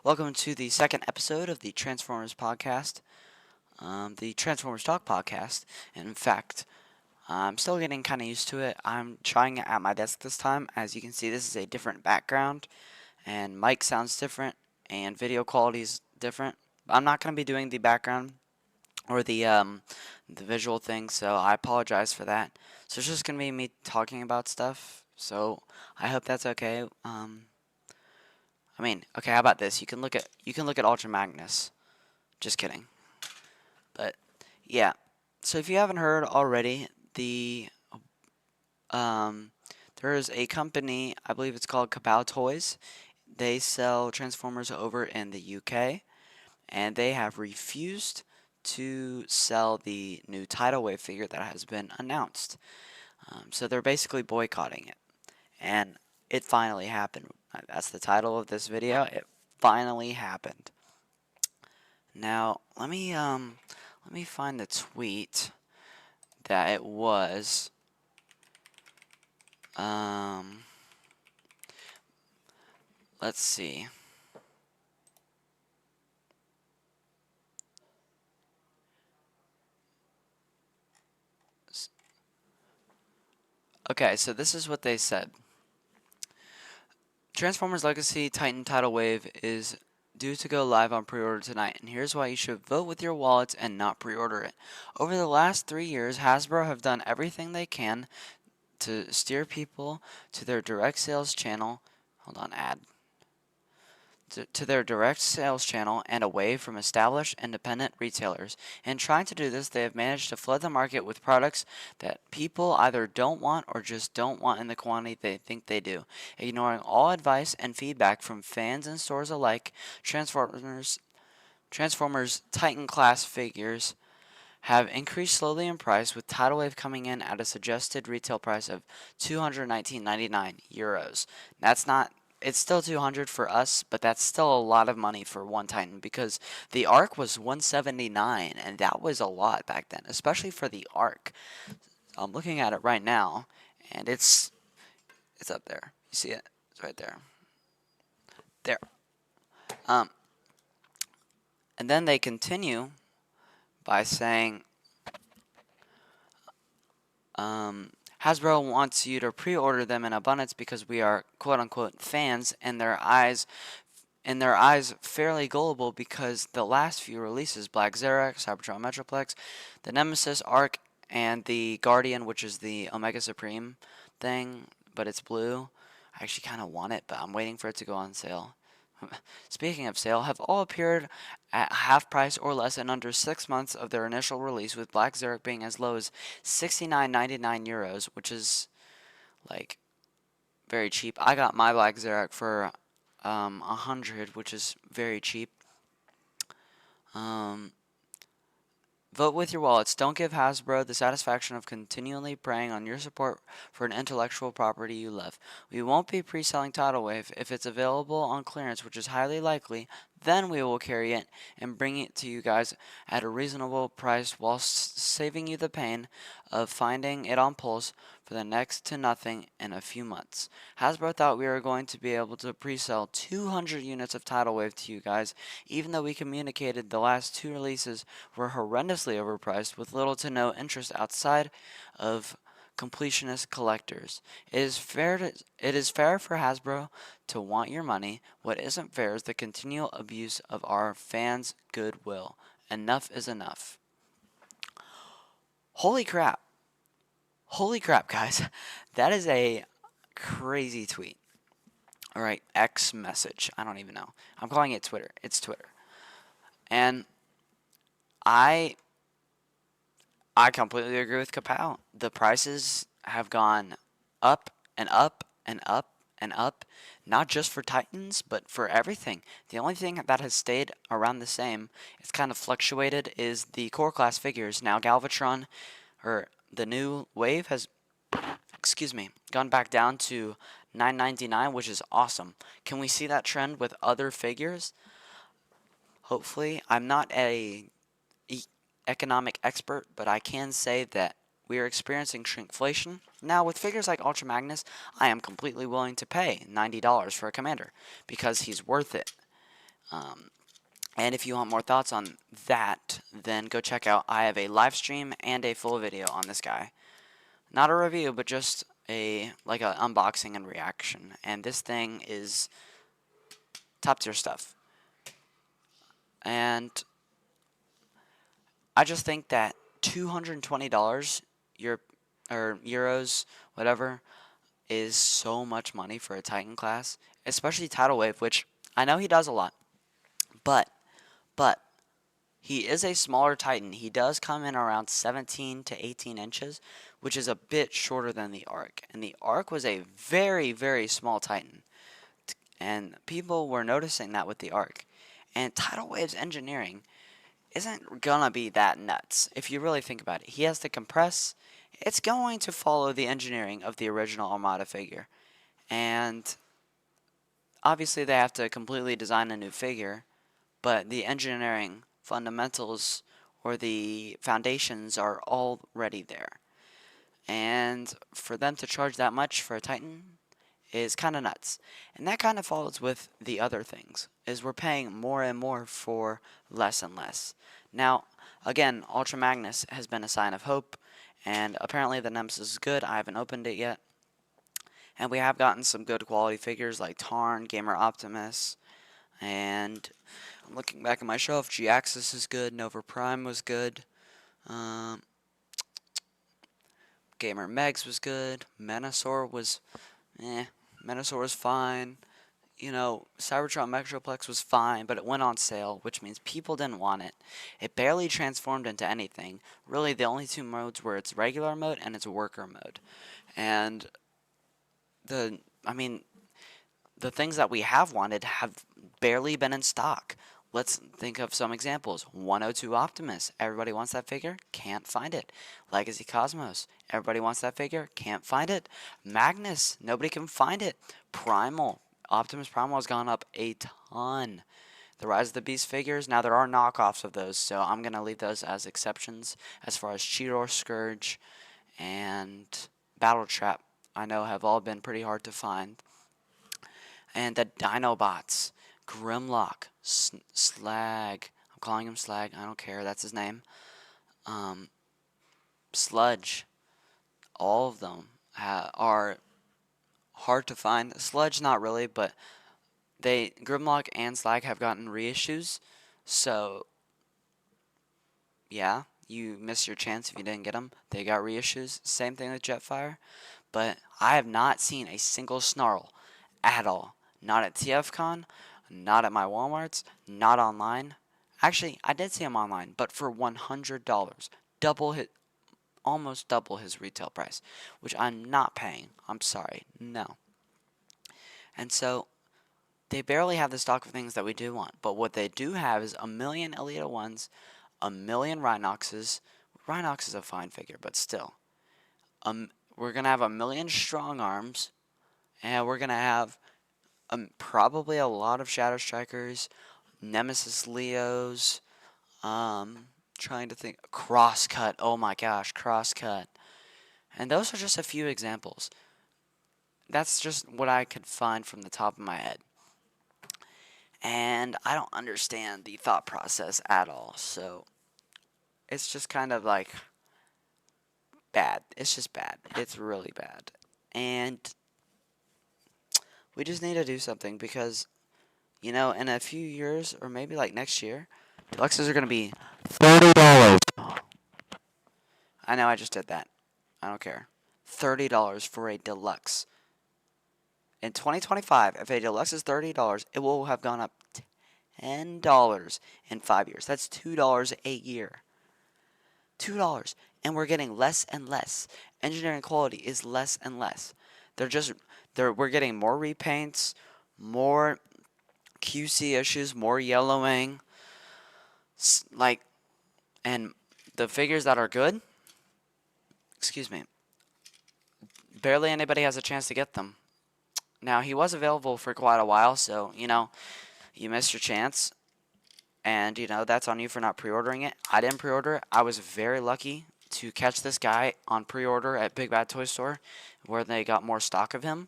Welcome to the second episode of the Transformers podcast, the Transformers Talk podcast. And in fact, I'm still getting kind of used to it. I'm trying it at my desk this time. As you can see, this is a different background, and mic sounds different, and video quality is different. I'm not going to be doing the background or the visual thing, so I apologize for that. So it's just going to be me talking about stuff. So I hope that's okay. Okay, how about this? You can look at Ultra Magnus. Just kidding. But yeah. So if you haven't heard already, um there is a company, I believe it's called Kapow Toys. They sell Transformers over in the UK, and they have refused to sell the new Tidal Wave figure that has been announced. So they're basically boycotting it, and it finally happened. That's the title of this video. It finally happened. Now, let me find the tweet that it was. Um let's see. Okay, so this is what they said. Transformers Legacy Titan Tidal Wave is due to go live on pre-order tonight, and here's why you should vote with your wallets and not pre-order it. Over the last 3 years, Hasbro have done everything they can to steer people to their direct sales channel. Hold on, ad. To their direct sales channel and away from established independent retailers. In trying to do this, they have managed to flood the market with products that people either don't want or just don't want in the quantity they think they do. Ignoring all advice and feedback from fans and stores alike, Transformers Titan class figures have increased slowly in price, with Tidal Wave coming in at a suggested retail price of €219.99. That's not, it's still 200 for us, but that's still a lot of money for one Titan because the Arc was 179, and that was a lot back then, especially for the Arc. I'm looking at it right now, and it's up there. You see it? It's right there. There. Um, and then they continue by saying, Um, Hasbro wants you to pre-order them in abundance because we are quote unquote fans, and their eyes fairly gullible because the last few releases, Black Zarak, Cybertron Metroplex, the Nemesis Arc, and the Guardian, which is the Omega Supreme thing, but it's blue. I actually kind of want it, but I'm waiting for it to go on sale. Speaking of sale, have all appeared at half price or less in under 6 months of their initial release, with Black Zerg being as low as €69.99, which is like very cheap. I got my Black Zerg for 100, which is very cheap. Um, Vote with your wallets. Don't give Hasbro the satisfaction of continually preying on your support for an intellectual property you love. We won't be pre-selling Tidal Wave. If it's available on clearance, which is highly likely, then we will carry it and bring it to you guys at a reasonable price while saving you the pain of finding it on Pulse for the next to nothing in a few months. Hasbro thought we were going to be able to pre-sell 200 units of Tidal Wave to you guys, even though we communicated the last two releases were horrendously overpriced with little to no interest outside of completionist collectors. It is fair for Hasbro to want your money. What isn't fair is the continual abuse of our fans' goodwill. Enough is enough. Holy crap. Holy crap, guys. That is a crazy tweet. All right, X message. I don't even know. I'm calling it Twitter. It's Twitter. And I I completely agree with Kapow. The prices have gone up and up and up and up, not just for Titans, but for everything. The only thing that has stayed around the same, it's kind of fluctuated, is the core class figures. Now Galvatron, or the new wave, has, excuse me, gone back down to $9.99, which is awesome. Can we see that trend with other figures? Hopefully. I'm not a economic expert, but I can say that we are experiencing shrinkflation. Now, with figures like Ultra Magnus, I am completely willing to pay $90 for a commander because he's worth it. And if you want more thoughts on that, then go check out. I have a live stream and a full video on this guy. Not a review, but just a unboxing and reaction. And this thing is top tier stuff. And I just think that $220 or euros, whatever, is so much money for a Titan class, especially Tidal Wave, which I know he does a lot. But he is a smaller Titan. He does come in around 17 to 18 inches, which is a bit shorter than the Arc. And the Arc was a very, very small Titan. And people were noticing that with the Arc. And Tidal Wave's engineering isn't gonna be that nuts if you really think about it. He has to compress. It's going to follow the engineering of the original Armada figure. And obviously they have to completely design a new figure, but the engineering fundamentals or the foundations are already there. And for them to charge that much for a Titan is kind of nuts. And that kind of follows with the other things, is we're paying more and more for less and less. Now, again, Ultra Magnus has been a sign of hope, and apparently the Nemesis is good. I haven't opened it yet. And we have gotten some good quality figures like Tarn, Gamer Optimus, and I'm looking back at my shelf. G-Axis is good. Nova Prime was good. Gamer Megs was good. Menasor was, Menasor was fine. You know, Cybertron Metroplex was fine, but it went on sale, which means people didn't want it. It barely transformed into anything. Really, the only two modes were its regular mode and its worker mode. And the things that we have wanted have barely been in stock. Let's think of some examples. 102 Optimus. Everybody wants that figure. Can't find it. Legacy Cosmos. Everybody wants that figure. Can't find it. Magnus. Nobody can find it. Primal. Optimus Primal has gone up a ton. The Rise of the Beast figures. Now there are knockoffs of those, so I'm going to leave those as exceptions. As far as Cheetor, Scourge, and Battle Trap, I know have all been pretty hard to find. And the Dinobots. Grimlock, Slag, I'm calling him Slag, I don't care, that's his name. Sludge, all of them are hard to find. Sludge, not really, but Grimlock and Slag have gotten reissues, so yeah, you missed your chance if you didn't get them. They got reissues. Same thing with Jetfire, but I have not seen a single Snarl at all. Not at TFCon. Not at my Walmarts, not online. Actually, I did see him online, but for $100, almost double his retail price, which I'm not paying. I'm sorry, no. And so they barely have the stock of things that we do want, but what they do have is a million Elite 1s, a million Rhinoxes. Rhinox is a fine figure, but still. We're gonna have a million Strong Arms, and we're gonna have probably a lot of Shadow Strikers, Nemesis Leos, trying to think, Crosscut, oh my gosh, Crosscut. And those are just a few examples. That's just what I could find from the top of my head. And I don't understand the thought process at all, so it's just kind of like bad. It's just bad. It's really bad. And we just need to do something because, you know, in a few years or maybe like next year, deluxes are going to be $30. I know I just did that. I don't care. $30 for a deluxe. In 2025, if a deluxe is $30, it will have gone up $10 in 5 years. That's $2 a year. $2. And we're getting less and less. Engineering quality is less and less. We're getting more repaints, more QC issues, more yellowing. And the figures that are good, excuse me, barely anybody has a chance to get them. Now, he was available for quite a while, so, you know, you missed your chance. And, you know, that's on you for not pre-ordering it. I didn't pre-order it. I was very lucky to catch this guy on pre-order at Big Bad Toy Store, where they got more stock of him.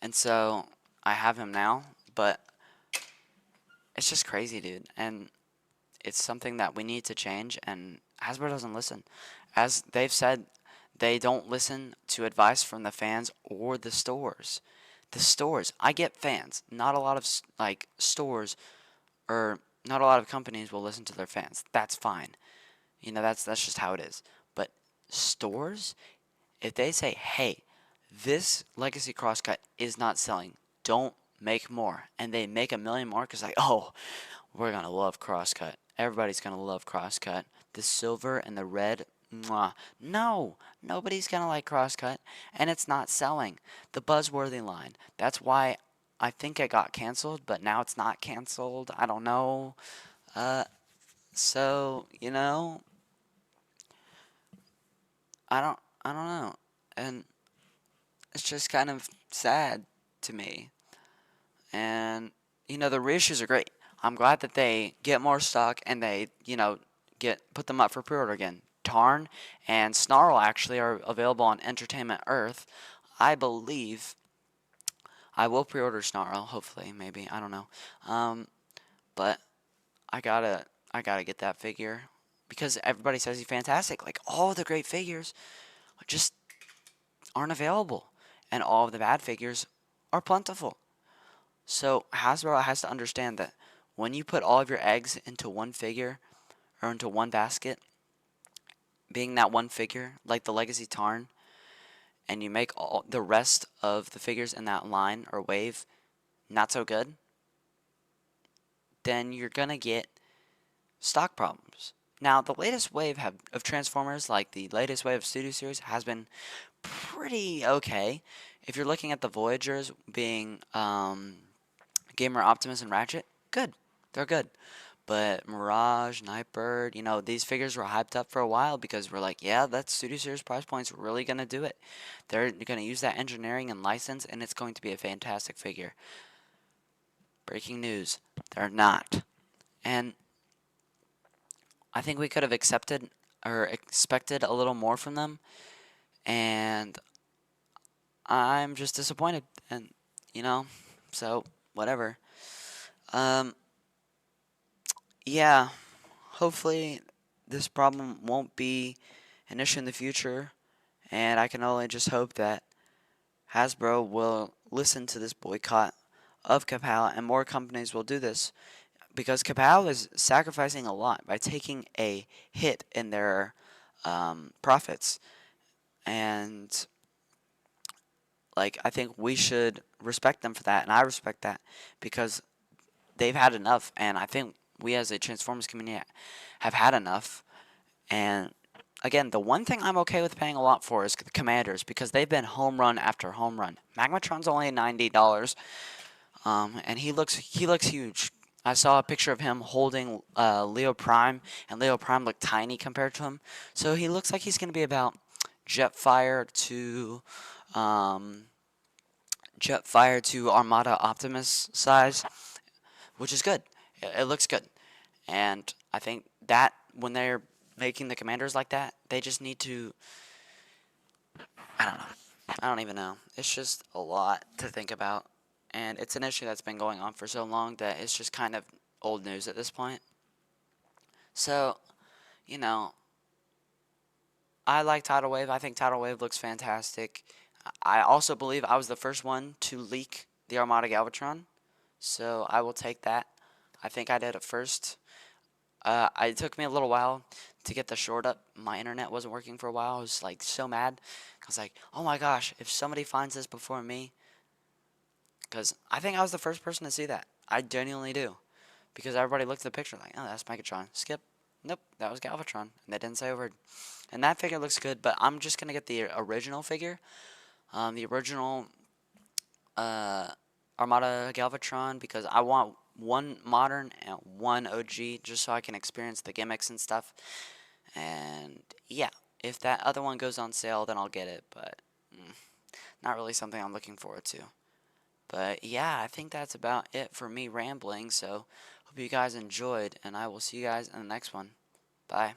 And so, I have him now. But it's just crazy, dude. And it's something that we need to change, and Hasbro doesn't listen. As they've said, they don't listen to advice from the fans or the stores. The stores, I get fans. Not a lot of like stores or not a lot of companies will listen to their fans. That's fine. You know, that's just how it is. But stores, if they say, "Hey, this Legacy Crosscut is not selling. Don't make more," and they make a million more because like, oh, we're gonna love Crosscut. Everybody's gonna love Crosscut. The silver and the red, mwah. No, nobody's gonna like Crosscut, and it's not selling. The Buzzworthy line. That's why I think it got canceled, but now it's not canceled. I don't know. Uh, so you know, I don't know, and it's just kind of sad to me. And you know, the reissues are great. I'm glad that they get more stock and they, you know, get put them up for pre-order again. Tarn and Snarl actually are available on Entertainment Earth. I believe I will pre-order Snarl, hopefully, maybe, I don't know. But I gotta get that figure because everybody says he's fantastic. Like all the great figures just aren't available, and all of the bad figures are plentiful. So Hasbro has to understand that when you put all of your eggs into one figure or into one basket, being that one figure, like the Legacy Tarn, and you make all the rest of the figures in that line or wave not so good, then you're gonna get stock problems. Now, the latest wave of Transformers, like the latest wave of Studio Series, has been pretty okay. If you're looking at the Voyagers being Gamer, Optimus, and Ratchet, good. They're good. But Mirage, Nightbird, you know, these figures were hyped up for a while because we're like, yeah, that Studio Series price point's really going to do it. They're going to use that engineering and license, and it's going to be a fantastic figure. Breaking news, they're not. And I think we could have accepted or expected a little more from them, and I'm just disappointed. And, you know, so whatever. Um, yeah, hopefully this problem won't be an issue in the future, and I can only just hope that Hasbro will listen to this boycott of Kapow and more companies will do this because Kapow is sacrificing a lot by taking a hit in their profits, and like I think we should respect them for that, and I respect that because they've had enough, and I think we as a Transformers community have had enough. And again, the one thing I'm okay with paying a lot for is the Commanders because they've been home run after home run. Magmatron's only $90, and he looks huge. I saw a picture of him holding Leo Prime, and Leo Prime looked tiny compared to him. So he looks like he's going to be about Jetfire to um, Jetfire to Armada Optimus size, which is good. It looks good, and I think that when they're making the Commanders like that, they just need to. I don't know. I don't even know. It's just a lot to think about. And it's an issue that's been going on for so long that it's just kind of old news at this point. So, you know, I like Tidal Wave. I think Tidal Wave looks fantastic. I also believe I was the first one to leak the Armada Galvatron. So I will take that. I think I did it first. It took me a little while to get the short up. My internet wasn't working for a while. I was like so mad. I was like, oh my gosh, if somebody finds this before me, because I think I was the first person to see that. I genuinely do. Because everybody looked at the picture like, oh, that's Megatron. Skip. Nope, that was Galvatron. And they didn't say a word. And that figure looks good, but I'm just going to get the original figure. The original Armada Galvatron, because I want one modern and one OG just so I can experience the gimmicks and stuff. And yeah, if that other one goes on sale, then I'll get it, but not really something I'm looking forward to. But yeah, I think that's about it for me rambling. So hope you guys enjoyed, and I will see you guys in the next one. Bye.